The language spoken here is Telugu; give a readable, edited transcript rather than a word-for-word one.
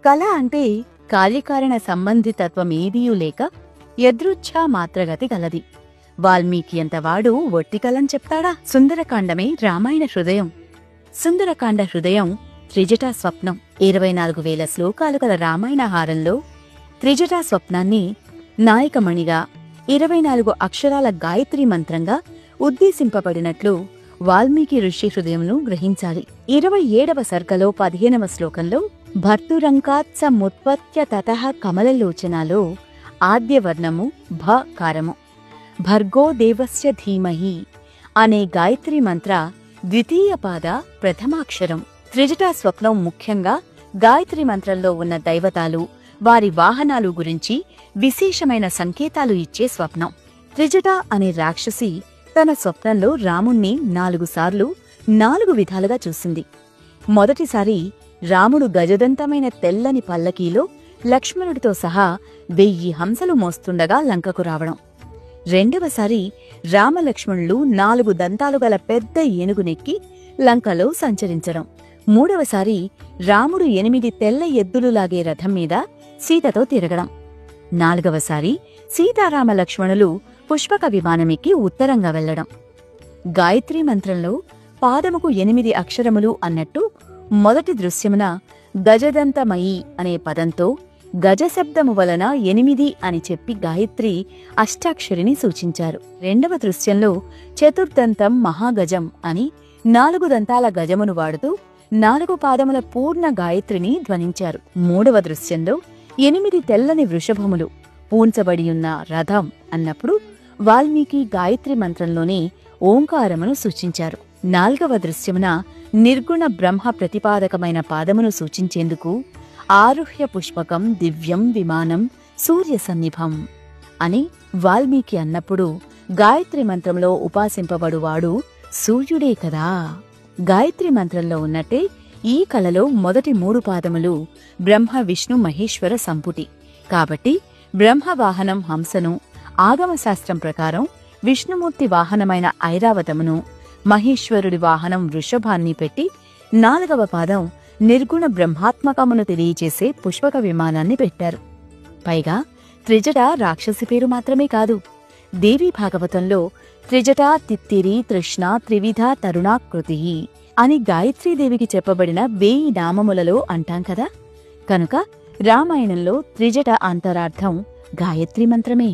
కళ అంటే కార్యకారణ సంబంధితత్వమేదీయూ లేక యదృచ్ఛా మాత్రగతి గలది. వాల్మీకి అంతవాడు ఒట్టికలం చెప్తాడా? సుందరకాండమే రామాయణ హృదయం. సుందరకాండ హృదయం త్రిజటా స్వప్నం. 24,000 శ్లోకాలు గల రామాయణహారంలో త్రిజటా స్వప్నాన్ని నాయకమణిగా 24 అక్షరాల గాయత్రీ మంత్రంగా ఉద్దేశింపబడినట్లు వాల్మీకి ఋషి హృదయంను గ్రహించాలి. 27వ సర్గలో 15వ శ్లోకంలో భర్తురంకాత్స ముత్పత్య తతః కమలలోచనాలో ఆద్యవర్ణము భ కారము భర్గో దేవస్య ధీమహి అనే గాయత్రీ మంత్ర ద్వితీయ పాద ప్రథమాక్షరం. త్రిజటా స్వప్నం ముఖ్యంగా గాయత్రీ మంత్రంలో ఉన్న దైవతాలు, వారి వాహనాలు గురించి విశేషమైన సంకేతాలు ఇచ్చే స్వప్నం. త్రిజట అనే రాక్షసి తన స్వప్నంలో రాముణ్ణి 4 సార్లు 4 విధాలుగా చూసింది. మొదటిసారి రాముడు గజదంతమైన తెల్లని పల్లకీలో లక్ష్మణుడితో సహా 1000 హంసలు మోస్తుండగా లంకకు రావడం. రెండవసారి రామలక్ష్మణులు 4 దంతాలు గల పెద్ద ఏనుగునెక్కి లంకలో సంచరించడం. మూడవసారి రాముడు 8 తెల్ల ఎద్దులు లాగే రథం మీద సీతతో తిరగడం. 4వసారి సీతారామ లక్ష్మణులు పుష్పక విమానమెక్కి ఉత్తరంగా వెళ్లడం. గాయత్రీ మంత్రంలో పాదముకు 8 అక్షరములు అన్నట్టు మొదటి దృశ్యమున గజదంతమయీ అనే పదంతో గజశబ్దము వలన 8 అని చెప్పి గాయత్రి అష్టాక్షరిని సూచించారు. రెండవ దృశ్యంలో చతుర్దంతం మహాగజం అని 4 దంతాల గజమును వాడుతూ 4 పాదముల పూర్ణ గాయత్రిని ధ్వనించారు. మూడవ దృశ్యంలో 8 తెల్లని వృషభములు పూంచబడియున్న రథం అన్నప్పుడు వాల్మీకి గాయత్రి మంత్రంలోనే ఓంకారమును సూచించారు. 4వ దృశ్యమున నిర్గుణ బ్రహ్మ ప్రతిపాదకమైన పాదమును సూచించేందుకు ఆరుహ్య పుష్పకం దివ్యం విమానం సూర్య సన్నిభం అని వాల్మీకి అన్నప్పుడు గాయత్రి మంత్రంలో ఉపాసింపబడువాడు సూర్యుడే కదా. గాయత్రి మంత్రంలో ఉన్నట్టే ఈ కళలో మొదటి 3 పాదములు బ్రహ్మ విష్ణు మహేశ్వర సంపుటి కాబట్టి బ్రహ్మవాహనం హంసను, ఆగమశాస్త్రం ప్రకారం విష్ణుమూర్తి వాహనమైన ఐరావతమును, మహేశ్వరుడి వాహనం వృషభాన్ని పెట్టి 4వ పాదం నిర్గుణ బ్రహ్మాత్మకమును తెలియచేసే పుష్పక విమానాన్ని పెట్టారు. పైగా త్రిజట రాక్షసి పేరు మాత్రమే కాదు, దేవీ భాగవతంలో త్రిజట తిత్తిరి తృష్ణ త్రివిధ తరుణాకృతి అని గాయత్రీదేవికి చెప్పబడిన 1000 నామములలో అంటాం కదా. కనుక రామాయణంలో త్రిజట అంతరార్థం గాయత్రీ మంత్రమే.